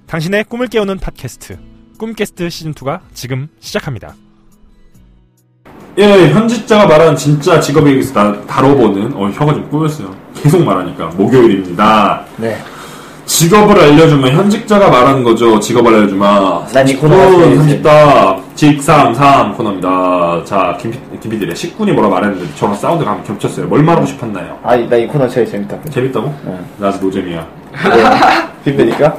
당신의 꿈을 깨우는 팟캐스트 꿈캐스트 시즌2가 지금 시작합니다. 예, 현직자가 말하는 진짜 직업에 대해서 다뤄보는 혀가 좀 꼬였어요. 계속 말하니까 목요일입니다. 네. 직업을 알려주면 현직자가 말하는 거죠. 직업을 알려주마. 난 이 코너가 현직다 직삼삼 코너입니다. 자, 김PD래 식군이 뭐라 말했는데 저랑 사운드가 한번 겹쳤어요. 뭘 말하고 싶었나요? 나 이 코너 제일 재밌다. 재밌다고? 네. 나 아직 노잼이야. 빈배니까?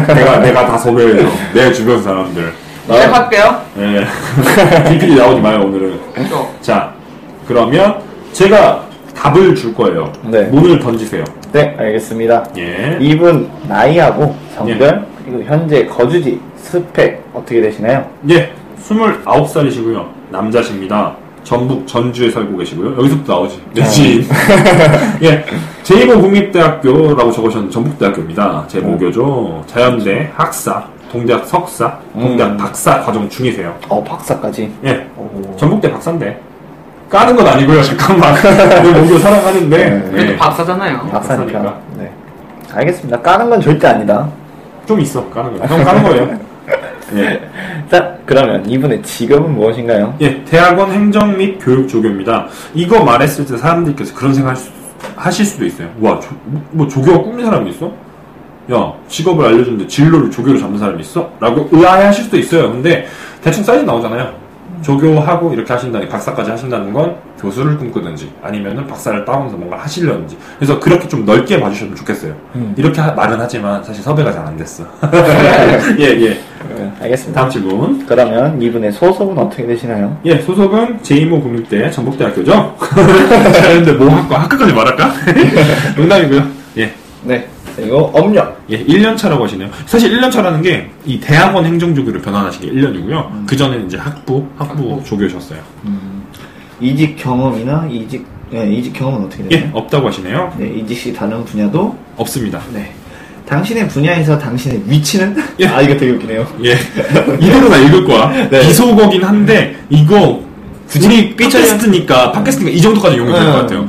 내가 다 섭외해요. 내 주변 사람들. 시작할게요. 네. 김PD 나오지 마요 오늘은. 자, 그러면 제가 답을 줄 거예요. 네. 문을 던지세요. 네, 알겠습니다. 예. 이분 나이하고 성별 그리고 현재 거주지 스펙 어떻게 되시나요? 예. 29살이시고요. 남자십니다. 전북 전주에 살고 계시고요. 여기서부터 나오지. 내 지인. 예. 제2고 국립대학교라고 적으셨는데 전북대학교입니다. 제 모교죠. 자연대 학사, 동대학 석사, 동대학 박사 과정 중이세요. 박사까지? 예. 전북대 박사인데. 까는 건 아니고요. 잠깐만. 내 모교 사랑하는데. 그래도 박사잖아요. 박사니까. 네. 알겠습니다. 까는 건 절대 아니다. 좀 있어. 까는 거. 형 까는 거예요. 예. 자, 그러면 이분의 직업은 무엇인가요? 예, 대학원 행정 및 교육 조교입니다. 이거 말했을 때 사람들께서 그런 생각 하실 수도 있어요. 와, 뭐 조교가 꿈인 사람이 있어? 야, 직업을 알려주는데 진로를 조교로 잡는 사람이 있어? 라고 의아해하실 수도 있어요. 근데 대충 사이즈 나오잖아요. 조교하고 이렇게 하신다니 박사까지 하신다는 건 교수를 꿈꾸든지 아니면은 박사를 따오면서 뭔가 하시려는지. 그래서 그렇게 좀 넓게 봐주셨으면 좋겠어요. 이렇게 말은 하지만 사실 섭외가 잘 안 됐어. 예. 알겠습니다. 다음 질문. 그러면 이분의 소속은 어떻게 되시나요? 예, 소속은 제2모 국립대 전북대학교죠. 근데 뭐 학과까지 말할까? 농담이고요. 예. 네. 그리고 업력. 예, 1년 차라고 하시네요. 사실 1년 차라는 게 이 대학원 행정조교를 변환하신 게 1년이고요. 그 전에는 이제 학부 조교셨어요. 이직 경험이나 이직 경험은 어떻게 되나요? 예, 없다고 하시네요. 네, 이직 시 다른 분야도 없습니다. 네. 당신의 분야에서 당신의 위치는? 예. 이거 되게 웃기네요. 예. 이대로 나 읽을 거야. 네. 비속어긴 한데 이거 우리 팟캐스트니까 이 정도까지 용이 될 것 같아요.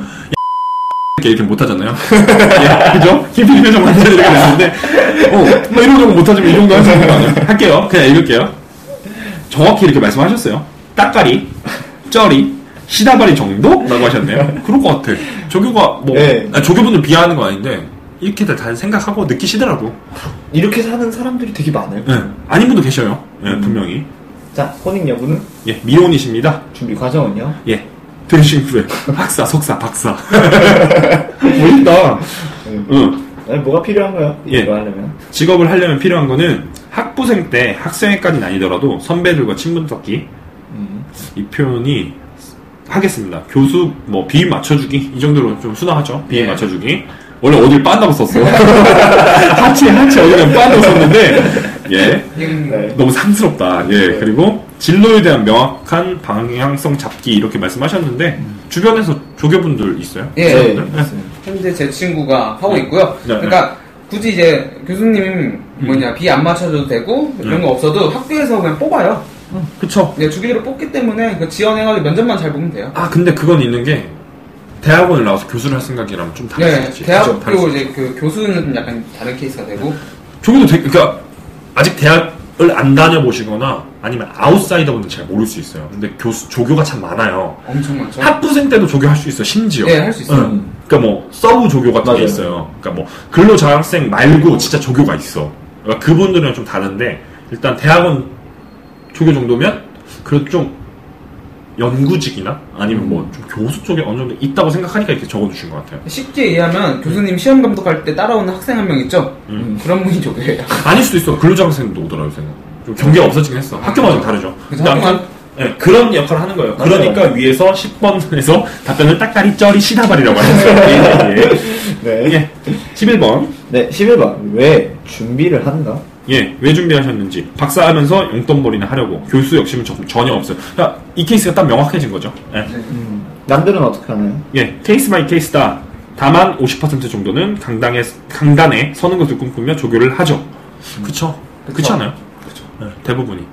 이렇게 못하잖아요. 예, 그죠? 김PD 표정 완전 이렇게 됐는데, 뭐 이런 정도 못하지만 이 정도 하시는 거 아니에요? 할게요. 그냥 읽을게요. 정확히 이렇게 말씀하셨어요. 따까리, 쩌리, 시다바리 정도? 라고 하셨네요. 그럴 것 같아. 조교가 네. 조교분들 비하하는 건 아닌데, 이렇게들 다 생각하고 느끼시더라고. 이렇게 사는 사람들이 되게 많아요. 예, 아닌 분도 계셔요. 예, 분명히. 자, 혼인 여부는? 예, 미혼이십니다. 준비 과정은요? 예. 되신 후에 학사, 석사, 박사. 멋있다. 응. 뭐가 필요한가요? 예. 이거 하려면? 직업을 하려면 필요한 거는 학부생 때 학생회까지는 아니더라도 선배들과 친분 쌓기. 이 표현이 하겠습니다. 교수 비임 맞춰주기 이 정도로 좀 순화하죠. 비임 맞춰주기. 원래 어딜 빤다고 썼어. 하체 어디를 빤다고 썼는데 예. 너무 상스럽다. 예. 그리고 진로에 대한 명확한 방향성 잡기 이렇게 말씀하셨는데 주변에서 조교분들 있어요? 예. 현재 제 친구가 하고 있고요. 네. 그러니까 굳이 이제 교수님 비 안 맞춰줘도 되고 그런 거 없어도 학교에서 그냥 뽑아요. 그쵸. 네, 주기적으로 뽑기 때문에 그 지원해가지고 면접만 잘 보면 돼요. 근데 그건 있는 게 대학원을 나와서 교수를 할 생각이라면 좀 다를 수 있지. 대학교 이제 그 교수는 좀 약간 다른 케이스가 되고. 조교도 그러니까 아직 대학을 안 다녀보시거나 아니면 아웃사이더분들 잘 모를 수 있어요. 근데 조교가 참 많아요. 엄청 많죠. 학부생 때도 조교할 수 있어, 심지어. 네, 할 수 있어요. 그러니까 서브 조교 같은 게 있어요. 그러니까 근로자학생 말고 진짜 조교가 있어. 그러니까 그분들은 좀 다른데 일단 대학원 조교 정도면 그래도 좀 연구직이나 아니면 좀 교수 쪽에 어느 정도 있다고 생각하니까 이렇게 적어주신 것 같아요. 쉽게 이해하면 교수님 시험 감독할 때 따라오는 학생 한 명 있죠? 그런 분이 조교예요. 아닐 수도 있어. 근로자학생도 오더라고요, 요새는. 좀 경계가 없어지긴 했어. 학교마다 좀 다르죠. 네, 그런 역할을 하는 거예요. 그러니까 위에서 10번에서 답변을 따까리 쩌리 시다발이라고 하셨어요. 네. 11번. 네, 11번. 왜 준비를 한다? 예, 왜 준비하셨는지. 박사하면서 용돈벌이나 하려고. 교수 욕심은 전혀 없어요. 그러니까 이 케이스가 딱 명확해진 거죠. 예. 남들은 어떻게 하나요? 예, 케이스 바이 케이스다. 다만 50% 정도는 강단에 서는 것을 꿈꾸며 조교를 하죠. 그쵸? 그렇지 않아요? 그쵸. 네, 대부분이.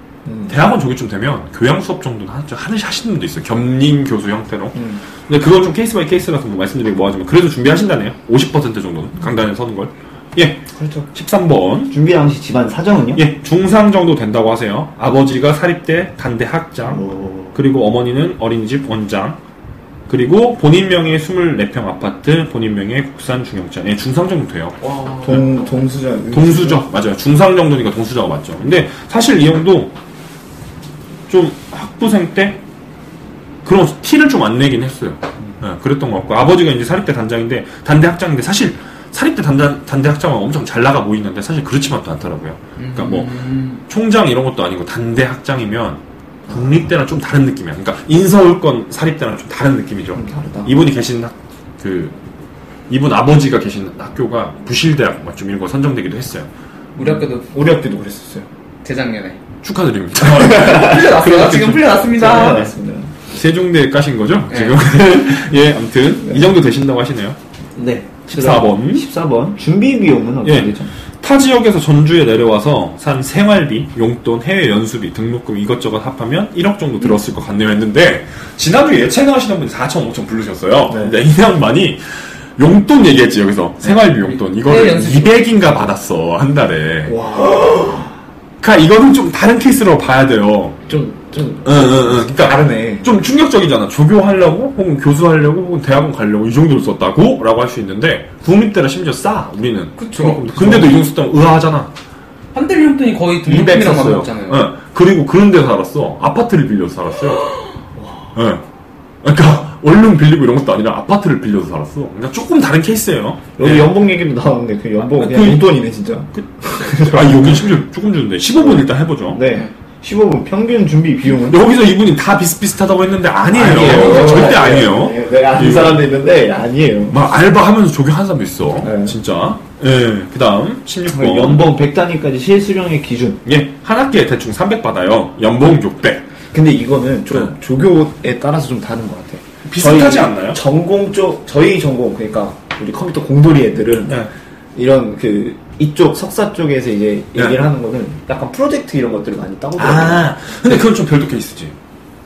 대학원 조교쯤 되면 교양 수업 정도는 하시는 분도 있어요. 겸임 교수 형태로. 근데 그건 좀 케이스 바이 케이스라서 말씀드리기 뭐하지만 그래도 준비하신다네요. 50% 정도는 강단에 서는 걸. 예. 그렇죠. 13번. 준비 당시 집안 사정은요? 예. 중상 정도 된다고 하세요. 아버지가 사립대 단대 학장. 그리고 어머니는 어린이집 원장. 그리고 본인 명의 24평 아파트, 본인 명의 국산 중형차. 예, 중상 정도 돼요. 와. 동수저. 동수저. 맞아요. 중상 정도니까 동수저가 맞죠. 근데 사실 이 형도 좀 학부생 때 그런 티를 좀 안 내긴 했어요. 예, 그랬던 것 같고. 아버지가 이제 사립대 단장인데, 단대 학장인데, 사실 사립대 단대 학장은 엄청 잘 나가 보이는데, 사실 그렇지만도 않더라고요. 그러니까 뭐, 총장 이런 것도 아니고, 단대 학장이면, 국립대랑 좀 다른 느낌이야. 그러니까 인서울권 사립대랑 좀 다른 느낌이죠. 다르다. 이분이 계신 이분 아버지가 계신 학교가 부실대학 좀 이런 거 선정되기도 했어요. 우리 학교도 우리 학교도 그랬었어요. 재작년에. 축하드립니다. 풀려났어요. 지금 풀려났습니다. 맞습니다. 세종대 까신 거죠? 네. 지금? 예, 아무튼 이 정도 되신다고 하시네요. 네. 14번. 14번. 준비 비용은 어떻게 예. 되죠? 타 지역에서 전주에 내려와서 산 생활비, 용돈, 해외 연수비, 등록금 이것저것 합하면 1억 정도 들었을 것 같네요 했는데 지난주에 예체능 하시는 분이 4천, 5천 부르셨어요. 네. 근데 이 양반이 용돈 얘기했지 여기서. 생활비 용돈. 이거를 연수비. 200인가 받았어 한 달에. 와. 그러니까 이거는 좀 다른 케이스로 봐야 돼요. 좀 그러니까 다르네. 좀 충격적이잖아. 조교하려고 혹은 교수하려고 혹은 대학원 가려고 이 정도를 썼다고? 라고 할 수 있는데 국립대라 심지어 싸 우리는. 그쵸. 근데도 이 정도 썼다면 의아하잖아. 한 달 용돈이 거의 200 등록금이랑 썼어요. 맞았잖아요. 예. 그리고 그런 데서 살았어. 아파트를 빌려서 살았어요. 예. 그러니까 원룸 빌리고 이런 것도 아니라 아파트를 빌려서 살았어. 그러니까 조금 다른 케이스예요. 여기 예. 연봉 얘기도 나왔는데 그 연봉 그냥 그- 용돈이네 진짜. 아 여기 심지어 조금 주는데 15분 일단 해보죠. 네. 15분 평균 준비 비용은 여기서 이분이 다 비슷비슷하다고 했는데 아니에요. 아니에요. 절대 네. 아니에요. 네, 내가 아는 이거- 사람도 있는데 아니에요. 막 알바하면서 조교한 사람도 있어. 네. 진짜. 예. 그 다음 16번. 연봉 100단위까지 실수령의 기준. 예. 한 학기에 대충 300 받아요. 연봉 600. 근데 이거는 좀 네. 조교에 따라서 좀 다른 것 같아요. 비슷하지 저희 않나요? 전공 쪽 저희 전공 그러니까 우리 컴퓨터 공돌이 애들은 네. 이런 그 이쪽 석사 쪽에서 이제 네. 얘기를 하는 거는 약간 프로젝트 이런 것들을 많이 따고 아, 근데 그건 좀 별도 케이스지.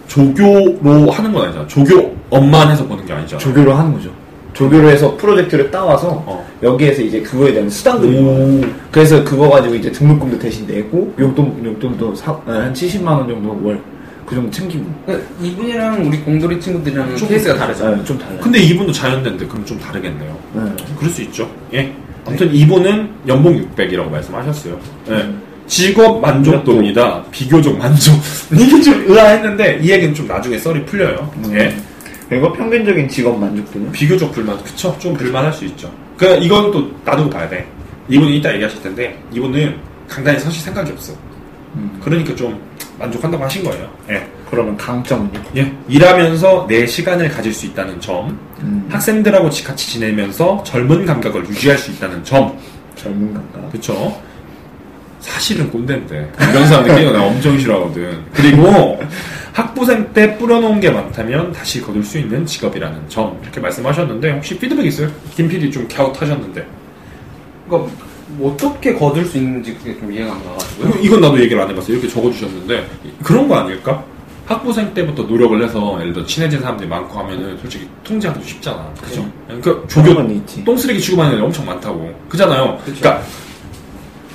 조교로 하는 건 아니잖아. 조교 업만 해서 보는 게 아니잖아. 조교로 하는 거죠. 조교로 해서 프로젝트를 따와서 어. 여기에서 이제 그거에 대한 수당들이 오. 나와요. 그래서 그거 가지고 이제 등록금도 대신 내고 용돈도 한 70만 원 정도 월 그 정도 챙기고. 그러니까 이분이랑 우리 공돌이 친구들이랑 좀- 케이스가 다르죠. 네, 좀 달라요. 근데 이분도 자연대인데 그럼 좀 다르겠네요. 네. 그럴 수 있죠. 예. 아무튼 이분은 연봉 600이라고 말씀하셨어요. 예. 직업 만족도입니다. 비교적 만족. 이게 좀 의아했는데 이 얘기는 좀 나중에 썰이 풀려요. 예. 그리고 평균적인 직업 만족도는 비교적 불만, 그쵸? 좀 불만할 수 있죠. 그러니까 이건 또 놔두고 봐야 돼. 이분이 이따 얘기하실 텐데, 이분은 강단에 서실 생각이 없어. 그러니까 좀 만족한다고 하신 거예요. 예. 그러면 강점은요? 예. 일하면서 내 시간을 가질 수 있다는 점, 학생들하고 같이 지내면서 젊은 감각을 유지할 수 있다는 점, 젊은 감각. 그쵸? 사실은 꼰대인데. 이런 사람들 끼고 나 엄청 싫어하거든. 그리고 학부생 때 뿌려놓은 게 많다면 다시 거둘 수 있는 직업이라는 점. 이렇게 말씀하셨는데, 혹시 피드백 있어요? 김 PD 좀 갸웃하셨는데. 그러니까 뭐 어떻게 거둘 수 있는지 그게 좀 이해가 안 가가지고요. 이건 나도 얘기를 안 해봤어요. 이렇게 적어주셨는데, 그런 거 아닐까? 학부생 때부터 노력을 해서, 예를 들어 친해진 사람들이 많고 하면은 솔직히 통제하기도 쉽잖아. 그죠? 그러니까 조교, 그런 건 있지. 똥쓰레기 취급하는 애들 엄청 많다고. 그잖아요. 그러니까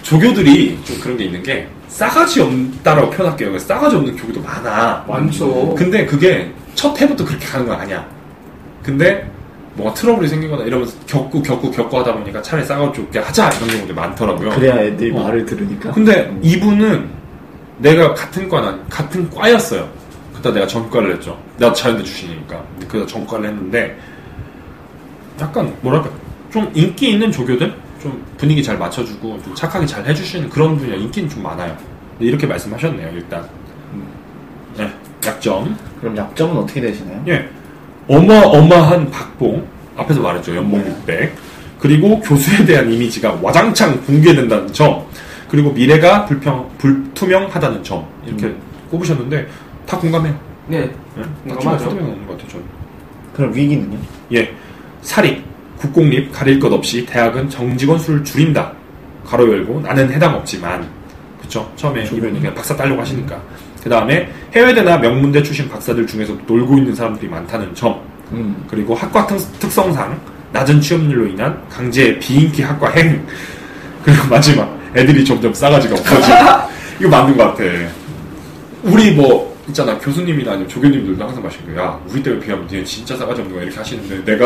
조교들이 좀 그런 게 있는 게 싸가지 없다라고 표현할게요. 그래서 싸가지 없는 교교도 많아. 많죠. 근데 그게 첫 해부터 그렇게 가는 건 아니야. 근데 뭐가 트러블이 생기거나 이러면서 겪고 하다 보니까 차라리 싸가지 없게 하자 이런 경우도 많더라고요. 그래야 애들이 어. 말을 들으니까. 근데 이분은 내가 같은 과였어요. 그때 내가 전과를 했죠. 내가 자연대 출신이니까. 그래서 전과를 했는데 약간 뭐랄까 좀 인기 있는 조교들? 좀 분위기 잘 맞춰주고 좀 착하게 잘 해주시는 그런 분이라 인기는 좀 많아요. 이렇게 말씀하셨네요. 일단 네, 약점. 그럼 약점은 어떻게 되시나요? 예, 어마어마한 박봉. 앞에서 말했죠. 연봉 600. 그리고 교수에 대한 이미지가 와장창 붕괴된다는 점. 그리고 미래가 불투명하다는 점. 이렇게 꼽으셨는데 다 공감해요. 네. 예, 공감하죠. 다 피드백 없는 것 같아요. 저는. 그럼 위기는요? 예, 사립, 국공립 가릴 것 없이 대학은 정직원 수를 줄인다. 가로 열고 나는 해당 없지만, 그쵸? 처음에 이분이 그냥 박사 따려고 하시니까. 그 다음에 해외대나 명문대 출신 박사들 중에서 놀고 있는 사람들이 많다는 점. 그리고 학과 특성상 낮은 취업률로 인한 강제 비인기 학과 행. 그리고 마지막 애들이 점점 싸가지가 없어지고 이거 맞는 것 같아. 우리 뭐 있잖아 교수님이나 아니면 조교님들도 항상 마시는 거야. 야 우리 때문에 비하면 니네 진짜 싸가지 없는 거야 이렇게 하시는데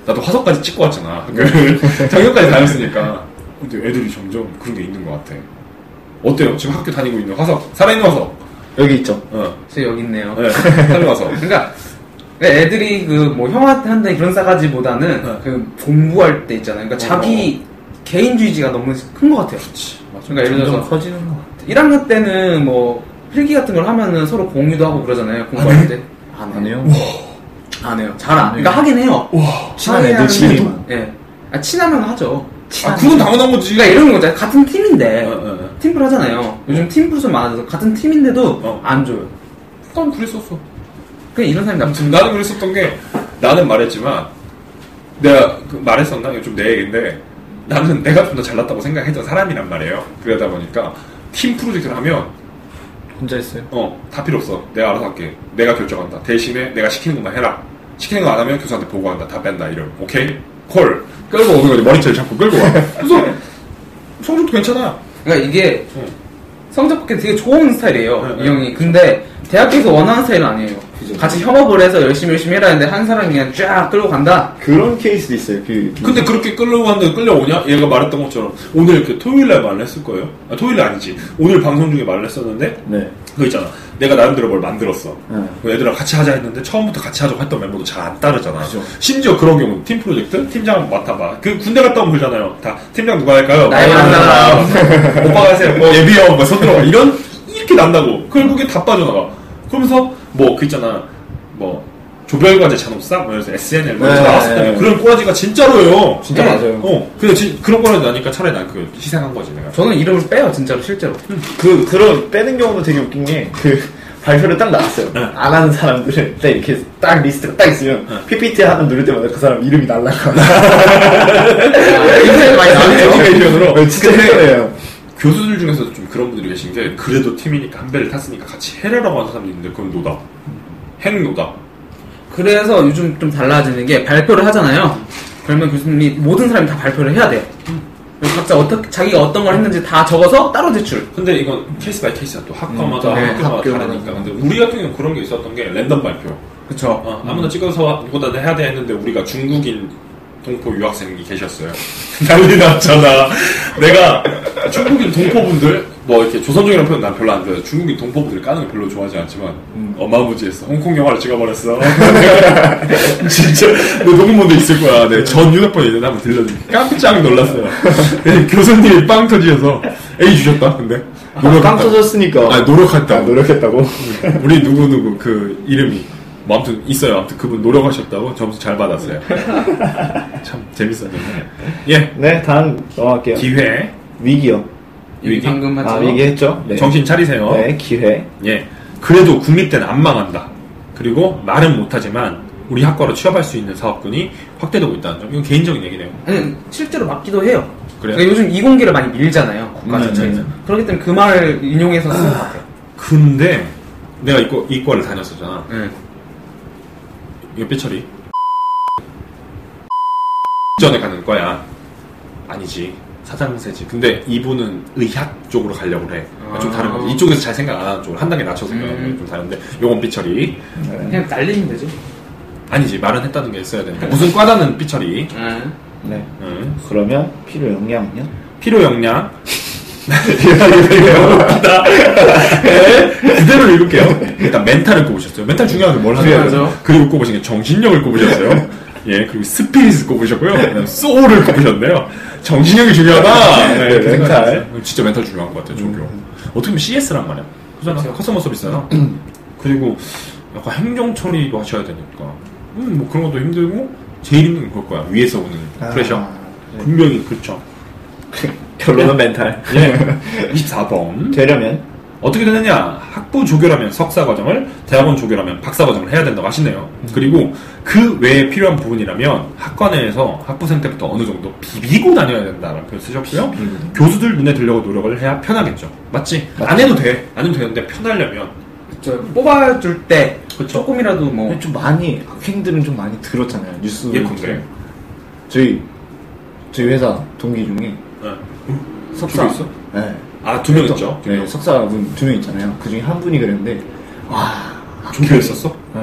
나도 화석까지 찍고 왔잖아. 작년까지 다녔으니까. 근데 애들이 점점 그런 게 있는 것 같아. 어때요? 지금 학교 다니고 있는 화석 살아있는 화석 여기 있죠. 저 여기 있네요. 네, 살아있는 화석. 그러니까 애들이 그 뭐 형한테 한다는 그런 싸가지보다는 그 공부할 때 있잖아요. 그러니까 자기 개인주의가 너무 큰 것 같아요. 그렇지. 그러니까 예를 들어서 커지는 것 같아. 1학년 때는 뭐 필기 같은 걸 하면은 서로 공유도 하고 그러잖아요. 공부할 때. 안 해요? 안 해요. 잘 안 해요. 그러니까 하긴 해요. 친한 하긴 애들끼리만. 예. 친하면 하죠. 그건 당연한 거지. 그러니까 이런 거잖아요. 같은 팀인데 어. 팀플 하잖아요. 요즘 팀플 좀 많아져서 같은 팀인데도 안 줘요. 난 그랬었어. 그냥 이런 사람이 남친. 나는 그랬었던 게 나는 말했지만 내가 말했었나? 이거 좀 내 얘기인데 나는 내가 좀 더 잘났다고 생각했던 사람이란 말이에요. 그러다 보니까 팀 프로젝트를 하면 혼자 했어요? 다 필요 없어. 내가 알아서 할게. 내가 결정한다. 대신에 내가 시키는 것만 해라. 시키는 거 안 하면 교수한테 보고한다. 다 뺀다. 이런. 오케이? 콜. 끌고 오는 거지. 머리채를 잡고 끌고 와. 그래서 성적도 괜찮아. 그러니까 이게 성적 받기 되게 좋은 스타일이에요. 네, 이 형이. 근데 대학교에서 원하는 스타일은 아니에요. 그죠. 같이 협업을 해서 열심히 해라 했는데 한 사람이 그냥 쫙 끌고 간다. 그런 케이스도 있어요. 근데 그렇게 끌려고 하는데 끌려오냐? 얘가 말했던 것처럼 오늘 이렇게 토요일날 말을 했을 거예요. 토요일 아니지. 오늘 방송 중에 말을 했었는데 네. 그거 있잖아. 내가 나름대로 뭘 만들었어. 네. 애들이랑 같이 하자 했는데 처음부터 같이 하자고 했던 멤버도 잘 안 따르잖아. 그죠. 심지어 그런 경우 팀 프로젝트 팀장 맡아봐. 그 군대 갔다 오면 그러잖아요. 다 팀장 누가 할까요? 나이 많은 사람. 오빠가 하세요. 예비형 뭐 손들어봐. 이렇게 난다고. 결국에 다 빠져나가. 그러면서 뭐 그 있잖아. 뭐 조별과제 잔혹사? 뭐 이래서 SNL 뭐 나왔을 때 그런 꼬라지가 진짜로예요. 진짜 맞아요. 근데 그런 꼬라지 나니까 차라리 난 그 희생한 거지 내가. 저는 이름을 빼요, 진짜로, 실제로. 그런 빼는 경우도 되게 웃긴 게, 발표를 딱 나왔어요. 네. 안 하는 사람들을 딱 이렇게 딱 리스트가 딱 있으면, PPT 하나 누를 때마다 그 사람 이름이 날라가. 인터넷 많이 나오죠. 에듀케이션으로. 진짜 해요. 교수들 중에서도 좀 그런 분들이 계신 게 그래도 팀이니까 한 배를 탔으니까 같이 해라라고 하는 사람도 있는데 그건 노다. 행노다. 그래서 요즘 좀 달라지는 게 발표를 하잖아요. 그러면 교수님이 모든 사람이 다 발표를 해야 돼요. 그리고 각자 자기가 어떤 걸 했는지 다 적어서 따로 제출. 근데 이건 케이스 바이 케이스야. 또 학과마다 네, 학교마다 학교마다. 다르니까. 근데 우리 같은 경우는 그런 게 있었던 게 랜덤 발표. 그쵸. 아무나 찍어서 보다 해야 돼 했는데 우리가 중국인 동포 유학생이 계셨어요. 난리 났잖아. 내가 중국인 동포분들 뭐 이렇게 조선족이라는 표현 난 별로 안 좋아해요. 중국인 동포분들 까는 거 별로 좋아하지 않지만 어마무지했어. 홍콩 영화를 찍어버렸어. 진짜 너 녹음본도 있을 거야. 내가 전 휴대폰에 있는데 한번 들려줄게. 깜짝 놀랐어요. 교수님이 빵 터지셔서 A 주셨다. 근데 빵 터졌으니까. 노력했다고. 노력했다고. 우리 누구 그 이름이 뭐 아무튼 있어요. 아무튼 그분 노력하셨다고 점수 잘 받았어요. 참 재밌었는데. 예. 네, 다음 넘어갈게요. 기회. 위기요. 위기? 방금 하죠. 위기 했죠? 네. 정신 차리세요. 네, 기회. 예. 그래도 국립대는 안 망한다. 그리고 말은 못하지만 우리 학과로 취업할 수 있는 사업군이 확대되고 있다는 점. 이건 개인적인 얘기네요. 아니, 실제로 맞기도 해요. 그래요? 그러니까 요즘 이공계를 많이 밀잖아요. 국가 자체에서. 네. 그렇기 때문에 그 말을 인용해서 쓴 것 같아요. 근데 내가 이과를 다녔었잖아. 네. 이거 삐처리. 전에 가는 거야. 아니지. 사장세지. 근데 이분은 의학 쪽으로 가려고 해. 좀 다른 거지. 이쪽에서 잘 생각 안 하는 쪽으로 한 단계 낮춰서 생각하는 게 좀 다른데 요건 삐처리. 그냥 날리면 되죠. 아니지. 말은 했다는 게 있어야 되는데 무슨 과다는 삐처리. 네. 그러면 필요 역량은요? 필요 역량. 그대로 읽을게요. 일단 멘탈을 꼽으셨어요. 멘탈 중요하게 뭘 하는 거죠? 중요하죠. 그리고 꼽으신 게 정신력을 꼽으셨어요. 예, 그리고 스피릿을 꼽으셨고요. 그다음에 소울을 꼽으셨네요. 정신력이 중요하다. 네, 네, 멘탈. 진짜 멘탈 중요한 것 같아요, 조교. 어떻게 보면 CS란 말이야. 그잖아. 커스터머 서비스잖아. 그리고 약간 행정 처리도 하셔야 되니까. 뭐 그런 것도 힘들고 제일 힘든 건 그럴 거야. 위에서 오는 프레셔. 네. 분명히 그렇죠. 결론은 멘탈. 예. 24번. 되려면 어떻게 되느냐? 학부 조교라면 석사 과정을, 대학원 조교라면 박사 과정을 해야 된다고 하시네요. 그리고 그 외에 필요한 부분이라면 학과 내에서 학부생 때부터 어느 정도 비비고 다녀야 된다라는 표현 쓰셨고요. 교수들 눈에 들려고 노력을 해야 편하겠죠. 맞지? 안 해도 돼. 안 해도 되는데 편하려면. 그쵸. 뽑아줄 때 그쵸. 조금이라도 뭐. 좀 많이 학생들은 좀 많이 들었잖아요. 뉴스. 예컨대. 저희 회사 동기 중에 네. 석사. 있어? 네. 아, 2명 있죠? 네, 석사분 2명 있잖아요. 그 중에 한 분이 그랬는데, 와. 조교 있었어? 네.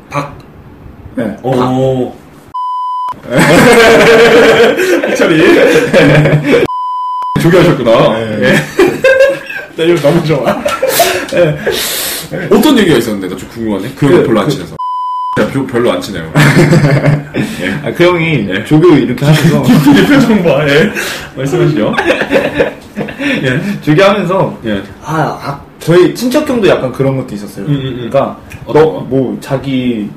박. 네. 오. 차리. 조교하셨구나. 네. 나 이거 너무 좋아. 어떤 얘기가 있었는데, 나 좀 궁금하네. 그 형이 별로 안 친해서. 별로 안 친해요. 아, 그 형이 예. 조교 이렇게 하면서. 이 표정 봐, 예. 말씀하시죠. 예. 조교 하면서, 예. 저희 친척형도 약간 그런 것도 있었어요. 그러니까, 어떤 거? 뭐, 자기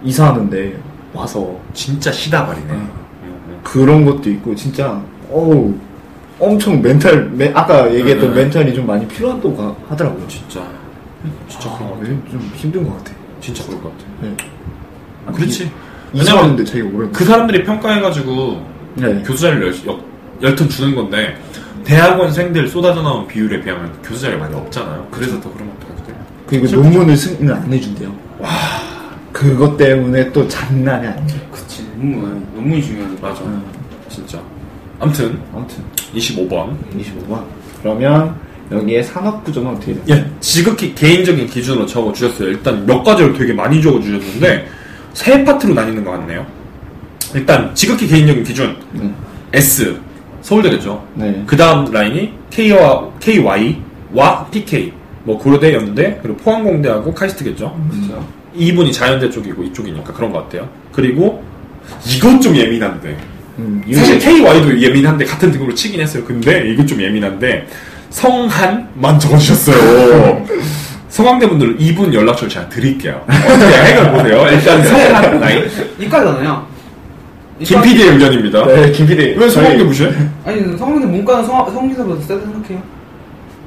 이사하는데 와서 진짜 시다발이네. 그런 것도 있고, 진짜, 엄청 아까 얘기했던 멘탈이 좀 많이 필요하다고 하더라고요. 진짜 아, 좀 힘든 것 같아. 진짜 그럴 것 같아. 네. 그렇지. 이사하는데 자기가 오래. 그 사람들이 평가해가지고 네. 교수 자리를 열턴 주는 건데 대학원생들 쏟아져 나온 비율에 비하면 교수 자리가 많이 없잖아요. 그래서 더 그런 것도 같아요. 그리고 논문을 승인을 안 해준대요. 와, 그것 때문에 또 장난이 아니에요. 그치. 논문이 중요하죠. 맞아. 진짜. 아무튼 25번. 25번. 그러면 여기에 산업구조는 어떻게 돼요? 예, 지극히 개인적인 기준으로 적어주셨어요. 일단 몇 가지를 되게 많이 적어주셨는데 세 파트로 나뉘는 것 같네요. 일단 지극히 개인적인 기준 S 서울대겠죠. 네. 그 다음 라인이 KY와 PK 뭐 고려대, 연대, 그리고 포항공대하고 카이스트겠죠. 이분이 자연대 쪽이고 이쪽이니까 그런 것 같아요. 그리고 이건 좀 예민한데 사실 KY도 예민한데 같은 등급으로 치긴 했어요. 근데 이건 좀 예민한데 성한만 적어주셨어요. 성황대분들 이분 연락처를 제가 드릴게요. 어떻게 해결보세요. 일단 성한 라인 이과잖아요. 김 PD의 의견입니다. 네, 김 PD. 왜 성황대 무시해? 아니 성황대 문과는 성기사보다 세다 생각해요.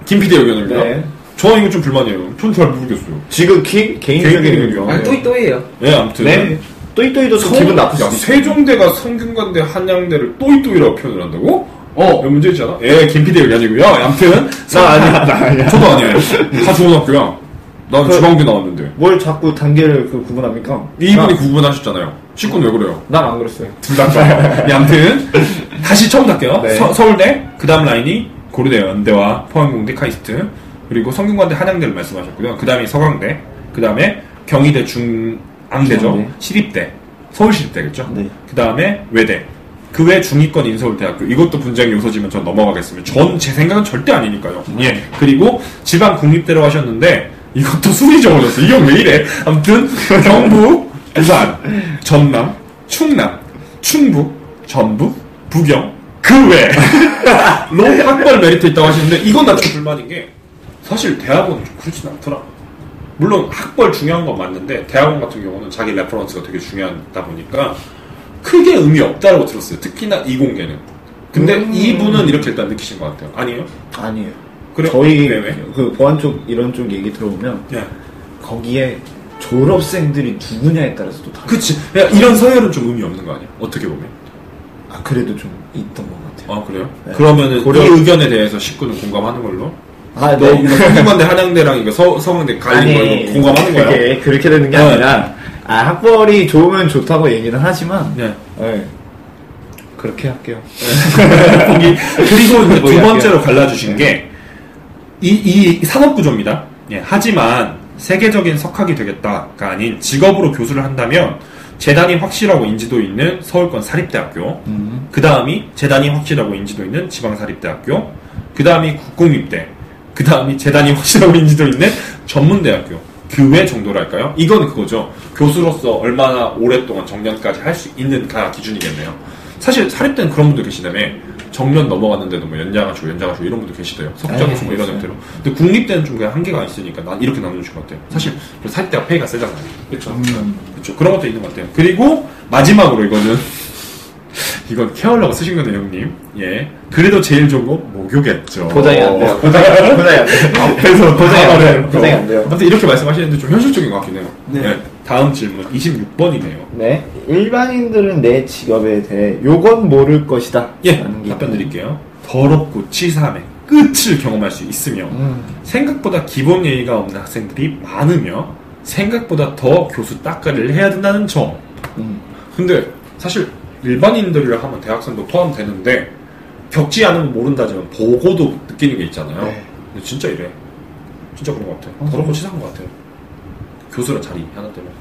김 PD의 의견입니다. 네. 저 이거 좀 불만이에요. 전 잘 모르겠어요. 지극히 개인적인 의견. 아니 또이또이예요. 네, 아무튼 네. 또이또이도 좀 기분 나쁠 수 야, 있어요. 세종대가 성균관대 한양대를 또이또이라고 표현을 한다고? 어. 이런 문제 있잖아. 예, 김 PD의 의견이고요. 아무튼 나 아니야. 저도 아니에요. 다 좋은 학교야. 난 지방대 나왔는데. 뭘 자꾸 단계를 구분합니까? 이분이 구분하셨잖아요. 식구는 왜 그래요? 난 안 그랬어요. 둘 다. 예, 아무튼 다시 처음부터 할게요. 네. 서울대, 그 다음 라인이 고려대, 연대와 포항공대, 카이스트, 그리고 성균관대, 한양대를 말씀하셨고요. 그 다음이 서강대, 그 다음에 경희대, 중앙대죠. 중앙대. 시립대, 서울시립대겠죠. 네. 그 다음에 외대. 그 외 중위권 인서울대학교. 이것도 분쟁 요소지만 전 넘어가겠습니다. 제 생각은 절대 아니니까요. 예. 그리고 지방 국립대로 하셨는데 이것도 순위 적어졌어. 이 형 왜 이래? 아무튼 경북, 부산, 전남, 충남, 충북, 전북, 부경, 그 외. 로 학벌 메리트 있다고 하시는데 이건 나 좀 불만인 게 사실 대학원은 좀 그렇진 않더라. 물론 학벌 중요한 건 맞는데 대학원 같은 경우는 자기 레퍼런스가 되게 중요하다 보니까 크게 의미 없다고 들었어요. 특히나 이공계는. 근데 이분은 이렇게 일단 느끼신 것 같아요. 아니에요? 아니에요. 그래? 저희 왜? 그 보안 쪽 이런 쪽 얘기 들어보면 예. 거기에 졸업생들이 누구냐에 따라서 또 다르. 그치. 야, 이런 서열은 좀 의미 없는 거 아니야? 어떻게 보면. 그래도 좀 있던 것 같아요. 아, 그래요? 네. 그러면은 이 의견에 대해서 식구는 공감하는 걸로? 네. 너 성균관대, 한양대랑 이거 서강대 갈린 거 이거 공감하는 거야? 그렇게 되는 게 네. 아니라 학벌이 좋으면 좋다고 얘기는 하지만 네. 네. 그렇게 할게요. 그리고 이제 두 뭐야, 번째로 갈라주신 게 이 산업구조입니다. 예, 하지만 세계적인 석학이 되겠다가 아닌 직업으로 교수를 한다면 재단이 확실하고 인지도 있는 서울권 사립대학교, 그 다음이 재단이 확실하고 인지도 있는 지방사립대학교, 그 다음이 국공립대, 그 다음이 재단이 확실하고 인지도 있는 전문대학교, 교외 정도랄까요? 이건 그거죠. 교수로서 얼마나 오랫동안 정년까지 할 수 있는가 기준이겠네요. 사실 사립대는 그런 분도 계시다며 정년 넘어갔는데도 뭐 연장하시고 이런 분도 계시대요. 석장수 뭐 이런 형태로. 근데 국립대는 좀 그냥 한계가 있으니까 난 이렇게 나눠주신 것 같아요. 사실 사립대가 페이가 세잖아요. 그렇죠. 그렇죠. 그런 것도 있는 것 같아요. 그리고 마지막으로 이건 케어라고 쓰신 거네요, 형님. 예. 그래도 제일 좋은 건 목욕겠죠. 보장이 안 돼요. 보장이 안 돼요. 앞에서 보장이 안 돼요. 아무튼 이렇게 말씀하시는데 좀 현실적인 것 같긴 해요. 네. 예. 다음 질문 26번이네요. 네. 일반인들은 내 직업에 대해 요건 모를 것이다. 예. 라는 게 답변 드릴게요. 더럽고 치사함의 끝을 경험할 수 있으며 생각보다 기본 예의가 없는 학생들이 많으며 생각보다 더 교수 따까리를 해야 된다는 점. 근데 사실 일반인들이라 하면 대학생도 포함되는데 겪지 않으면 모른다지만 보고도 느끼는 게 있잖아요. 네. 근데 진짜 이래. 진짜 그런 것 같아요. 더럽고 치사한 것 같아요. 교수랑 자리 하나 때문에.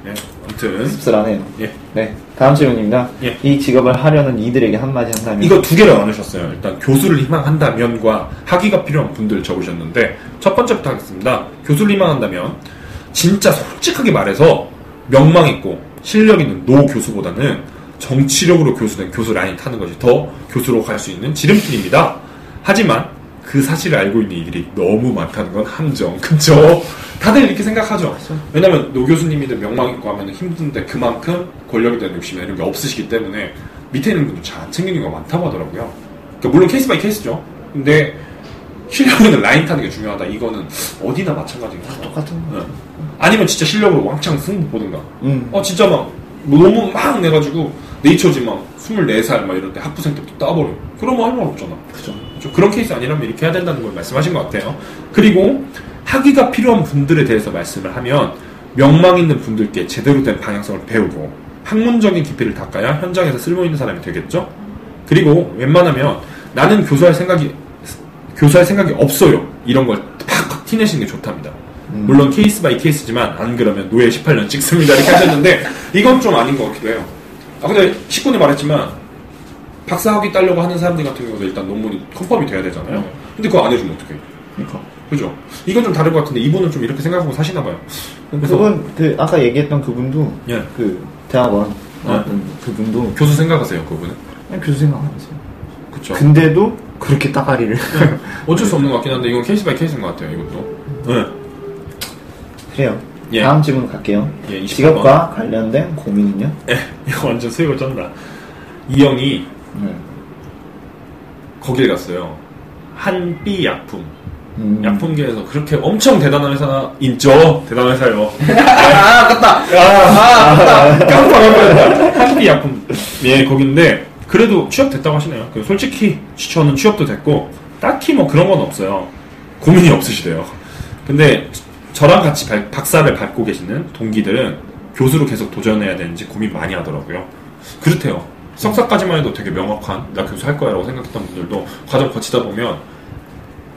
예, 아무튼 씁쓸하네요. 예. 네. 다음 질문입니다. 예. 이 직업을 하려는 이들에게 한마디 한다면? 이거 두 개로 나누셨어요. 일단 교수를 희망한다면과 학위가 필요한 분들 적으셨는데 첫 번째부터 하겠습니다. 교수를 희망한다면 진짜 솔직하게 말해서 명망 있고 실력 있는 노 교수보다는 정치력으로 교수된 교수 라인 타는 것이 더 교수로 갈 수 있는 지름길입니다. 하지만 그 사실을 알고 있는 이들이 너무 많다는 건 함정. 그쵸? 다들 이렇게 생각하죠. 왜냐면 노 교수님이든 명망 있고 하면 힘든데 그만큼 권력에 대한 욕심이나 이런 게 없으시기 때문에 밑에 있는 분들 잘 안 챙기는 경우가 많다고 하더라고요. 그러니까 물론 케이스 바이 케이스죠. 근데 실력은 라인 타는 게 중요하다. 이거는 어디나 마찬가지인 거죠. 똑같은 거. 네. 아니면 진짜 실력으로 왕창 승부 보든가. 진짜 막 너무 막 내가지고 네이처지 막 24살 막 이럴 때 학부생 때부터 따버려. 그러면 할 말 없잖아. 그죠. 그런 케이스 아니라면 이렇게 해야 된다는 걸 말씀하신 것 같아요. 그리고 학위가 필요한 분들에 대해서 말씀을 하면 명망 있는 분들께 제대로 된 방향성을 배우고 학문적인 깊이를 닦아야 현장에서 쓸모있는 사람이 되겠죠. 그리고 웬만하면 나는 교수할 생각이 없어요. 이런 걸 팍팍 티내시는 게 좋답니다. 물론 케이스 바이 케이스지만 안 그러면 노예 18년 찍습니다. 이렇게 하셨는데 이건 좀 아닌 것 같기도 해요. 근데 식군이 말했지만 박사학위 따려고 하는 사람들 같은 경우도 일단 논문이 컨펌이 돼야 되잖아요. 근데 그거 안 해주면 어떡해. 그러니까. 그죠? 이건 좀 다를 것 같은데 이분은 좀 이렇게 생각하고 사시나 봐요. 그분 아까 얘기했던 그분도 예. 그 대학원 그분도 교수 생각하세요, 그분은? 그냥 교수 생각 안 했어요. 그쵸. 근데도 그렇게 따가리를 어쩔 수 없는 것 같긴 한데 이건 케이스 바이 케이스인 것 같아요, 이것도. 네. 그래요. 예. 다음 질문 갈게요. 예, 28번. 직업과 관련된 고민은요? 이거 완전 수익을 쩐다. 이 형이 거길 갔어요. 한비 약품. 약품계에서 그렇게 엄청 대단한 회사 있죠. 대단한 회사요. 맞다. 깜빡 한비 약품. 예, 거긴데 그래도 취업됐다고 하시네요. 솔직히 저는 취업도 됐고 딱히 뭐 그런 건 없어요. 고민이 없으시대요. 근데 저랑 같이 박사를 밟고 계시는 동기들은 교수로 계속 도전해야 되는지 고민 많이 하더라고요. 그렇대요. 석사까지만 해도 되게 명확한 나 교수 할 거야 라고 생각했던 분들도 과정 거치다 보면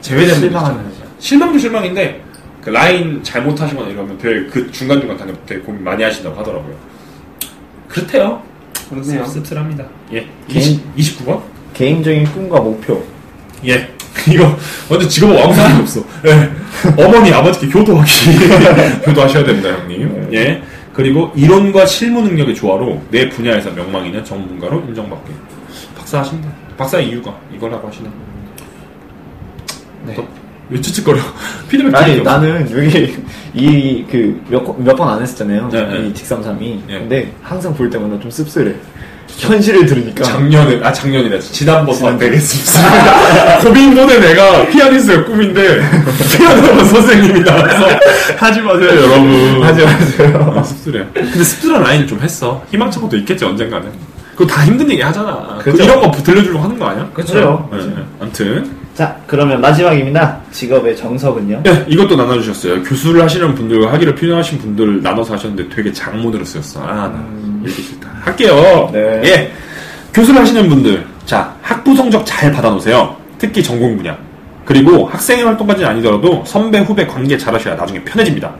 제외되는 실망하는 실망도 실망인데 그 라인 잘못하시거나 이러면 되게 그 중간중간 다녀 되게 고민 많이 하신다고 하더라고요. 그렇대요. 그렇네요. 씁쓸합니다. 예. 개인- 29번? 개인적인 꿈과 목표. 예. 이거 완전 직업 아무 상관이 없어. 예. 어머니 아버지께 교도하셔야 됩니다, 형님. 예. 그리고 이론과 실무 능력의 조화로 내 분야에서 명망 있는 전문가로 인정받게. 박사 하신다. 박사 이유가 이거라고 하시네. 네. 왜 찌찌거려? 피드백 아니 드릴 게 없어. 나는 여기 몇 번 안 했었잖아요. 네, 네. 이 직삼삼이. 네. 근데 항상 볼 때마다 좀 씁쓸해. 현실을 들으니까. 작년이라 지난번 되겠습니다. 고민보는 내가 피아니스트의 꿈인데 피아노 선생님이 나와서 하지 마세요, 여러분. 하지 마세요. 씁쓸해요. 근데 씁쓸한 라인을 좀 했어. 희망찬 것도 있겠지 언젠가는. 그거 다 힘든 얘기 하잖아. 그죠. 이런 거 들려주려고 하는 거 아니야? 그렇죠. 네, 네. 아무튼 자, 그러면 마지막입니다. 직업의 정석은요? 네, 이것도 나눠주셨어요. 교수를 하시는 분들과 학위를 필요하신 분들 나눠서 하셨는데 되게 장문으로 쓰였어. 나 읽기 싫다. 할게요. 네. 예. 교수를 하시는 분들, 자, 학부 성적 잘 받아놓으세요. 특히 전공 분야. 그리고 학생의 활동까지는 아니더라도 선배, 후배 관계 잘하셔야 나중에 편해집니다.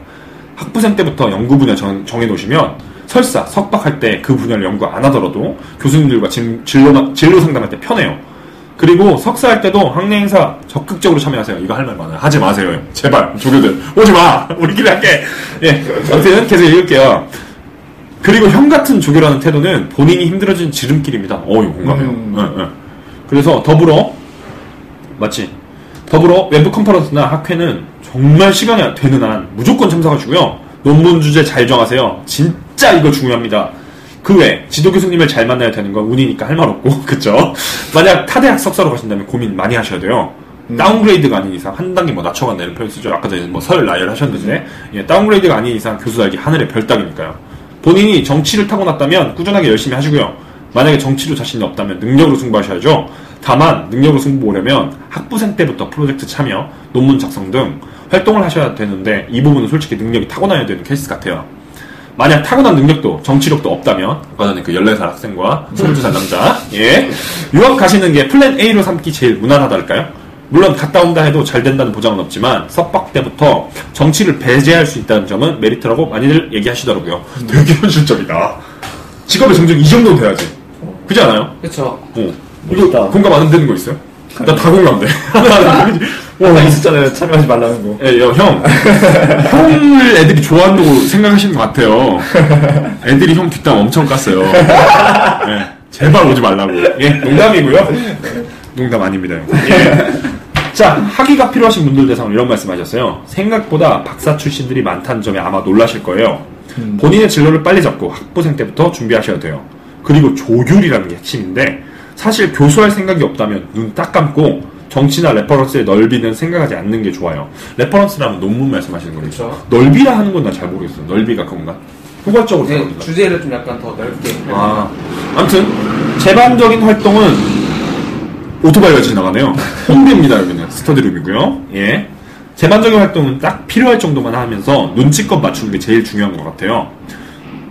학부생 때부터 연구 분야 정해놓으시면 설사, 석박할 때 그 분야를 연구 안 하더라도 교수님들과 진로 상담할 때 편해요. 그리고 석사할 때도 학내 행사 적극적으로 참여하세요. 이거 할 말 많아요. 하지 마세요. 제발 조교들 오지 마. 우리끼리 할게. 예. 아무튼 계속 읽을게요. 그리고 형 같은 조교라는 태도는 본인이 힘들어진 지름길입니다. 이거 공감해요. 그래서 더불어 외부 컨퍼런스나 학회는 정말 시간이 되는 한 무조건 참석하시고요. 논문 주제 잘 정하세요. 진짜 이거 중요합니다. 그 외 지도 교수님을 잘 만나야 되는 건 운이니까 할 말 없고 그쵸? 만약 타대학 석사로 가신다면 고민 많이 하셔야 돼요. 다운그레이드가 아닌 이상 한 단계 낮춰간다 이런 표현 쓰죠. 아까 전에 설 나열 하셨는데 예, 다운그레이드가 아닌 이상 교수 달기 하늘의 별 따기니까요. 본인이 정치를 타고났다면 꾸준하게 열심히 하시고요. 만약에 정치로 자신이 없다면 능력으로 승부하셔야죠. 다만 능력으로 승부하려면 학부생 때부터 프로젝트 참여, 논문 작성 등 활동을 하셔야 되는데 이 부분은 솔직히 능력이 타고나야 되는 케이스 같아요. 만약 타고난 능력도 정치력도 없다면 아까 전에 그 14살 학생과 22살 남자 예 유학 가시는 게 플랜 A로 삼기 제일 무난하달까요? 물론 갔다 온다 해도 잘 된다는 보장은 없지만 석박 때부터 정치를 배제할 수 있다는 점은 메리트라고 많이들 얘기하시더라고요. 되게 현실적이다. 직업의 정적 이 정도는 돼야지. 그렇지 않아요? 그쵸. 이거 공감 안 되는 거 있어요? 나 다 공감돼. 나 있었잖아요. 참여하지 말라는 거. 예, 형을 애들이 좋아한다고 생각하시는 것 같아요. 애들이 형 뒷담 엄청 깠어요. 예, 제발 오지 말라고. 예, 농담이고요. 농담 아닙니다. 예. 자, 학위가 필요하신 분들 대상으로 이런 말씀 하셨어요. 생각보다 박사 출신들이 많다는 점에 아마 놀라실 거예요. 본인의 진로를 빨리 잡고 학부생 때부터 준비하셔야 돼요. 그리고 조율이라는 게 핵심인데 사실 교수할 생각이 없다면 눈 딱 감고 정치나 레퍼런스의 넓이는 생각하지 않는 게 좋아요. 레퍼런스라면 논문 말씀하시는 거죠. 그렇죠. 넓이라 하는 건 난 잘 모르겠어요. 넓이가 그건가? 후괄적으로 네, 생각합니다. 주제를 좀 약간 더 넓게. 아무튼 제반적인 활동은 오토바이가 지나가네요. 홍대입니다. 여기는 스터디룸이고요. 예. 제반적인 활동은 딱 필요할 정도만 하면서 눈치껏 맞추는 게 제일 중요한 것 같아요.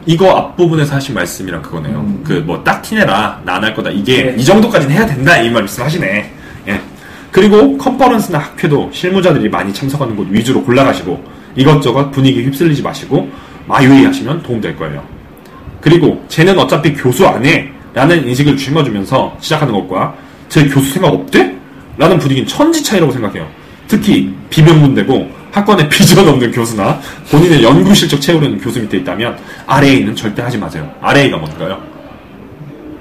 이거 앞부분에서 하신 말씀이랑 그거네요. 그 뭐 딱 티내라 나 안 할 거다 이게 네. 이 정도까지는 해야 된다 이 말씀하시네. 예. 그리고 컨퍼런스나 학회도 실무자들이 많이 참석하는 곳 위주로 골라가시고 이것저것 분위기에 휩쓸리지 마시고 마유이 하시면 도움될 거예요. 그리고 쟤는 어차피 교수 안 해 라는 인식을 심어주면서 시작하는 것과 제 교수 생각 없대? 라는 분위기는 천지 차이라고 생각해요. 특히 비명문대고 학과에 비전 없는 교수나 본인의 연구 실적 채우려는 교수 밑에 있다면 RA는 절대 하지 마세요. RA가 뭔가요?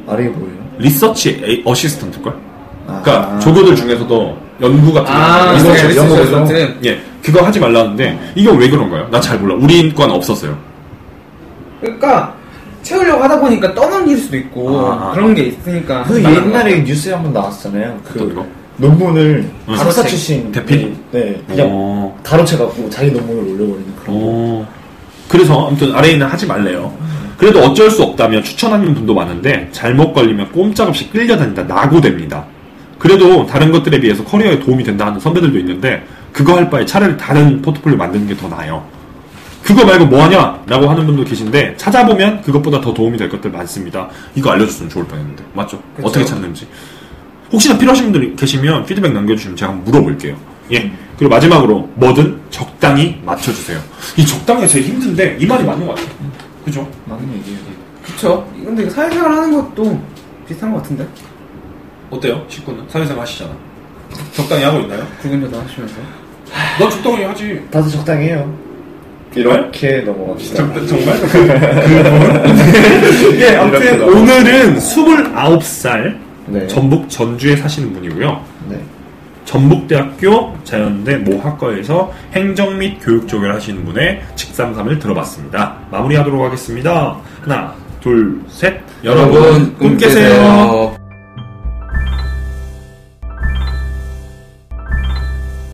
RA 뭐예요? 리서치 어시스턴트걸? 그러니까 조교들 중에서도 연구 같은 거 리서치, 연구 리서치. 예, 그거 하지 말라는데 이게 왜 그런가요? 나 잘 몰라. 우리 과는 없었어요. 그러니까 채우려고 하다 보니까 떠넘길 수도 있고 그런 게 있으니까. 그 옛날에 뉴스에 한번 나왔잖아요. 어떤 거? 논문을 응. 박사 출신 대필? 네, 그냥 다뤄채갖고 자기 논문을 올려버리는 그런 거. 그래서 아무튼 RA는 하지 말래요. 그래도 어쩔 수 없다면 추천하는 분도 많은데 잘못 걸리면 꼼짝없이 끌려다니다 낙오됩니다. 그래도 다른 것들에 비해서 커리어에 도움이 된다 하는 선배들도 있는데 그거 할 바에 차라리 다른 포트폴리오 만드는 게 더 나아요. 그거 말고 뭐 하냐? 라고 하는 분도 계신데 찾아보면 그것보다 더 도움이 될 것들 많습니다. 이거 알려줬으면 좋을 뻔했는데 맞죠? 그쵸? 어떻게 찾는지 혹시나 필요하신 분들이 계시면 피드백 남겨주시면 제가 한번 물어볼게요. 예. 그리고 마지막으로 뭐든 적당히 맞춰주세요. 이 적당히가 제일 힘든데 이 말이 맞는 것 같아요. 그죠? 맞는 얘기예요. 그쵸. 근데 사회생활 하는 것도 비슷한 것 같은데? 어때요? 식구는? 사회생활 하시잖아. 적당히 하고 있나요? 굵은 여자 하시면서. 넌 적당히 하지. 다들 적당히 해요. 이렇게 넘어갑시다. 정말? 예, 아무튼 오늘은 29살 네. 전북 전주에 사시는 분이고요. 네. 전북대학교 자연대 모 학과에서 행정 및 교육 쪽을 하시는 분의 직삼삼을 들어봤습니다. 마무리하도록 하겠습니다. 하나, 둘, 셋. 여러분, 꿈 깨세요.